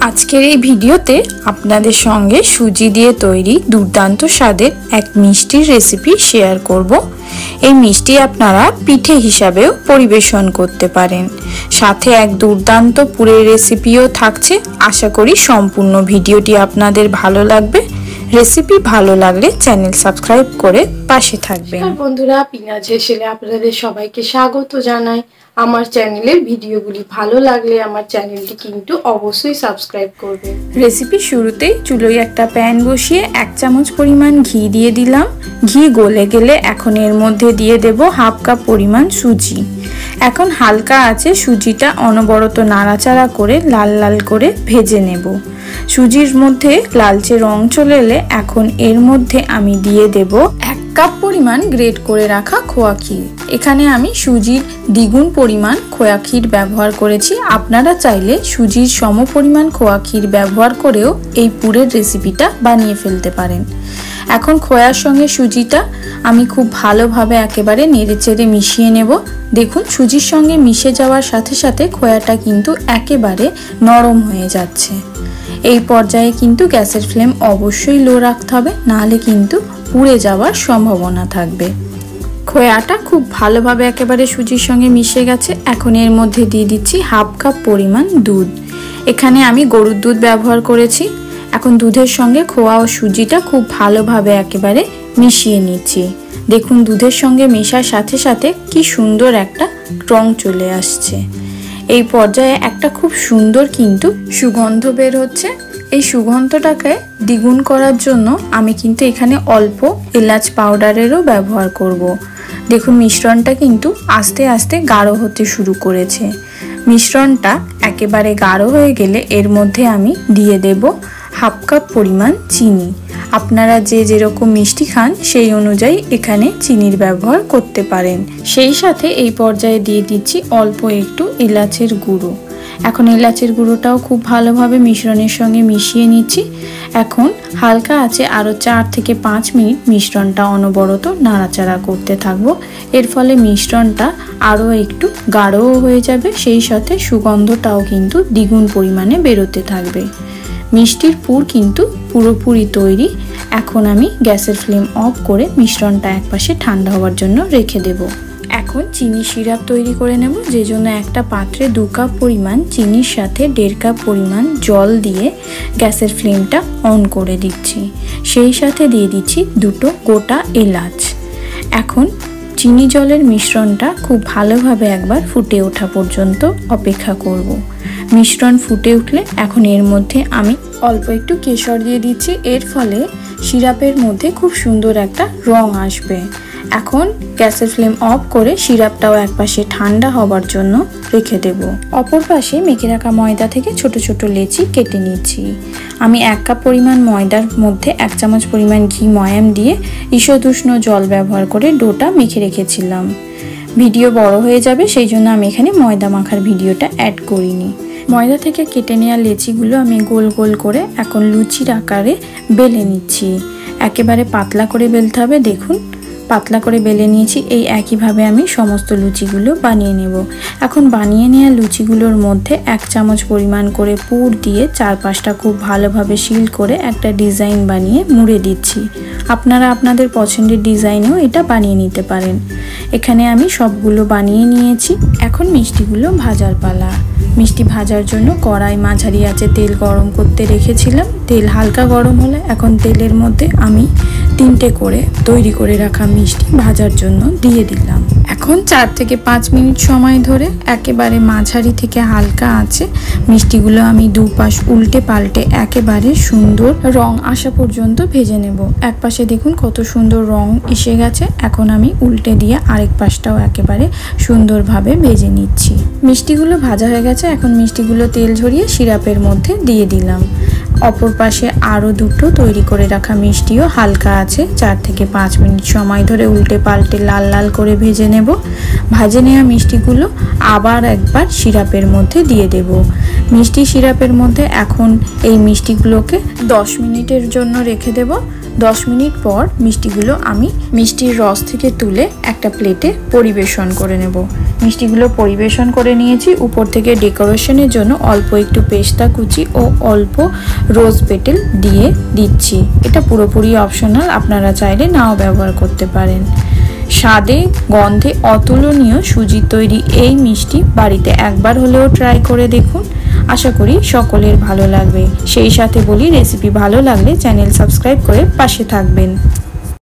আজকের এই ভিডিওতে আপনাদের সঙ্গে সুজি দিয়ে তৈরি দুর্দান্ত স্বাদের এক মিষ্টির রেসিপি শেয়ার করব। এই মিষ্টি আপনারা পিঠে হিসাবেও পরিবেশন করতে পারেন। সাথে এক দুর্দান্ত পুরের রেসিপিও থাকছে। আশা করি সম্পূর্ণ ভিডিওটি আপনাদের ভালো লাগবে। রেসিপি ভালো লাগলে চ্যানেল সাবস্ক্রাইব করে পাশে থাকবেন। বন্ধুরা, পিনাজ হেসেলে আপনাদের সবাইকে স্বাগত জানাই। আমার চ্যানেলের ভিডিওগুলি ভালো লাগলে আমার চ্যানেলটি কিন্তু অবশ্যই সাবস্ক্রাইব করবেন। রেসিপি শুরুতেই চুলোয় একটা প্যান বসিয়ে 1 চামচ পরিমাণ ঘি দিয়ে দিলাম। ঘি গলে গেলে এখন এর মধ্যে দিয়ে দেব হাফ কাপ পরিমাণ সুজি। এখন হালকা আছে সুজিটা অনবরত নাড়াচাড়া করে লাল লাল করে ভেজে নেব। সুজির মধ্যে লালচে রং চলে এলে এখন এর মধ্যে আমি দিয়ে দেব 1 কাপ পরিমাণ গ্রেট করে রাখা খোয়া ক্ষীর। এখানে আমি সুজির দ্বিগুণ পরিমাণ খোয়া ক্ষীর ব্যবহার করেছি। আপনারা চাইলে সুজির সম পরিমাণ খোয়া ক্ষীর ব্যবহার করেও এই পুরের রেসিপিটা বানিয়ে ফেলতে পারেন। এখন খোয়ার সঙ্গে সুজিটা আমি খুব ভালোভাবে একেবারে নেড়েচেড়ে মিশিয়ে নেব। দেখুন সুজির সঙ্গে মিশে যাওয়ার সাথে সাথে খোয়াটা কিন্তু একেবারে নরম হয়ে যাচ্ছে। এই পর্যায়ে কিন্তু গ্যাসের ফ্লেম অবশ্যই লো রাখতে হবে, নাহলে কিন্তু পুড়ে যাওয়ার সম্ভাবনা থাকবে। খোয়াটা খুব ভালোভাবে একেবারে সুজির সঙ্গে মিশে গেছে। এখন এর মধ্যে দিয়ে দিচ্ছি হাফ কাপ পরিমাণ দুধ। এখানে আমি গরুর দুধ ব্যবহার করেছি। এখন দুধের সঙ্গে খোয়া ও সুজিটা খুব ভালোভাবে একেবারে মিশিয়ে নিচ্ছি। দেখুন দুধের সঙ্গে মেশার সাথে সাথে কি সুন্দর একটা রং চলে আসছে। এই পর্যায়ে একটা খুব সুন্দর কিন্তু সুগন্ধ বের হচ্ছে। এই সুগন্ধটাকে দ্বিগুণ করার জন্য আমি কিন্তু এখানে অল্প এলাচ পাউডারেরও ব্যবহার করব। দেখুন মিশ্রণটা কিন্তু আস্তে আস্তে গাঢ় হতে শুরু করেছে। মিশ্রণটা একেবারে গাঢ় হয়ে গেলে এর মধ্যে আমি দিয়ে দেব হাফ কাপ পরিমাণ চিনি। আপনারা যে যেরকম মিষ্টি খান সেই অনুযায়ী এখানে চিনির ব্যবহার করতে পারেন। সেই সাথে এই পর্যায়ে দিয়ে দিচ্ছি অল্প একটু এলাচের গুঁড়ো। এখন এলাচের গুঁড়োটাও খুব ভালোভাবে মিশ্রণের সঙ্গে মিশিয়ে নিচ্ছি। এখন হালকা আছে আরও 4 থেকে 5 মিনিট মিশ্রণটা অনবরত নাড়াচাড়া করতে থাকবো। এর ফলে মিশ্রণটা আরও একটু গাঢ়ও হয়ে যাবে, সেই সাথে সুগন্ধটাও কিন্তু দ্বিগুণ পরিমাণে বেরোতে থাকবে। মিষ্টির পুর কিন্তু পুরোপুরি তৈরি। এখন আমি গ্যাসের ফ্লেম অফ করে মিশ্রণটা একপাশে ঠান্ডা হওয়ার জন্য রেখে দেব। এখন চিনি সিরাপ তৈরি করে নেব, যে জন্য একটা পাত্রে 2 কাপ পরিমাণ চিনির সাথে 1.5 কাপ পরিমাণ জল দিয়ে গ্যাসের ফ্লেমটা অন করে দিচ্ছি। সেই সাথে দিয়ে দিচ্ছি 2টো গোটা এলাচ। এখন চিনি জলের মিশ্রণটা খুব ভালোভাবে একবার ফুটে ওঠা পর্যন্ত অপেক্ষা করব। মিশ্রণ ফুটে উঠলে এখন এর মধ্যে আমি অল্প একটু কেশর দিয়ে দিচ্ছি। এর ফলে সিরাপের মধ্যে খুব সুন্দর একটা রং আসবে। এখন গ্যাসের ফ্লেম অফ করে সিরাপটাও একপাশে ঠান্ডা হবার জন্য রেখে দেব। অপর পাশে মেখে রাখা ময়দা থেকে ছোট ছোট লেচি কেটে নিচ্ছি। আমি 1 কাপ পরিমাণ ময়দার মধ্যে 1 চামচ পরিমাণ ঘি ময়াম দিয়ে ঈষৎ উষ্ণ জল ব্যবহার করে ডোটা মেখে রেখেছিলাম। ভিডিও বড় হয়ে যাবে, সেই জন্য আমি এখানে ময়দা মাখার ভিডিওটা অ্যাড করিনি। ময়দা থেকে কেটে নেওয়া লেচিগুলো আমি গোল গোল করে এখন লুচির আকারে বেলে নিচ্ছি। একেবারে পাতলা করে বেলতে হবে। দেখুন পাতলা করে বেলে নিয়েছি। এই একইভাবে আমি সমস্ত লুচিগুলো বানিয়ে নেব। এখন বানিয়ে নেওয়া লুচিগুলোর মধ্যে 1 চামচ পরিমাণ করে পুর দিয়ে চারপাশটা খুব ভালোভাবে সিল করে একটা ডিজাইন বানিয়ে মুড়ে দিচ্ছি। আপনারা আপনাদের পছন্দের ডিজাইনেও এটা বানিয়ে নিতে পারেন। এখানে আমি সবগুলো বানিয়ে নিয়েছি। এখন মিষ্টিগুলো ভাজার পালা। মিষ্টি ভাজার জন্য কড়াই মাঝারি আঁচে তেল গরম করতে রেখেছিলাম। তেল হালকা গরম হলে এখন তেলের মধ্যে আমি 3টে করে তৈরি করে রাখা মিষ্টি ভাজার জন্য দিয়ে দিলাম। এখন 4 থেকে 5 মিনিট সময় ধরে একেবারে মাঝারি থেকে হালকা আঁচে মিষ্টিগুলো আমি দুপাশ উল্টে পাল্টে একেবারে সুন্দর রং আসা পর্যন্ত ভেজে নেব। এক পাশে দেখুন কত সুন্দর রং এসে গেছে। এখন আমি উল্টে দিয়ে আরেক পাশটাও একেবারে সুন্দরভাবে ভেজে নিচ্ছি। মিষ্টিগুলো ভাজা হয়ে গেছে। এখন মিষ্টিগুলো তেল ঝরিয়ে সিরাপের মধ্যে দিয়ে দিলাম। অপর পাশে আরও 2টো তৈরি করে রাখা মিষ্টিও হালকা আছে 4 থেকে 5 মিনিট সময় ধরে উল্টে পাল্টে লাল লাল করে ভেজে নেব। ভাজে নেওয়া মিষ্টিগুলো আবার একবার সিরাপের মধ্যে দিয়ে দেব। মিষ্টি সিরাপের মধ্যে এখন এই মিষ্টিগুলোকে 10 মিনিটের জন্য রেখে দেব। 10 মিনিট পর মিষ্টিগুলো আমি মিষ্টির রস থেকে তুলে একটা প্লেটে পরিবেশন করে নেব। মিষ্টিগুলো পরিবেশন করে নিয়েছি। উপর থেকে ডেকোরেশনের জন্য অল্প একটু পেস্তা কুচি ও অল্প রোজ পেটেল দিয়ে দিচ্ছি। এটা পুরোপুরি অপশনাল, আপনারা চাইলে নাও ব্যবহার করতে পারেন। স্বাদে গন্ধে অতুলনীয় সুজির তৈরি এই মিষ্টি বাড়িতে একবার হলেও ট্রাই করে দেখুন। আশা করি সকলের ভালো লাগবে। সেই সাথে বলি, রেসিপি ভালো লাগলে চ্যানেল সাবস্ক্রাইব করে পাশে থাকবেন।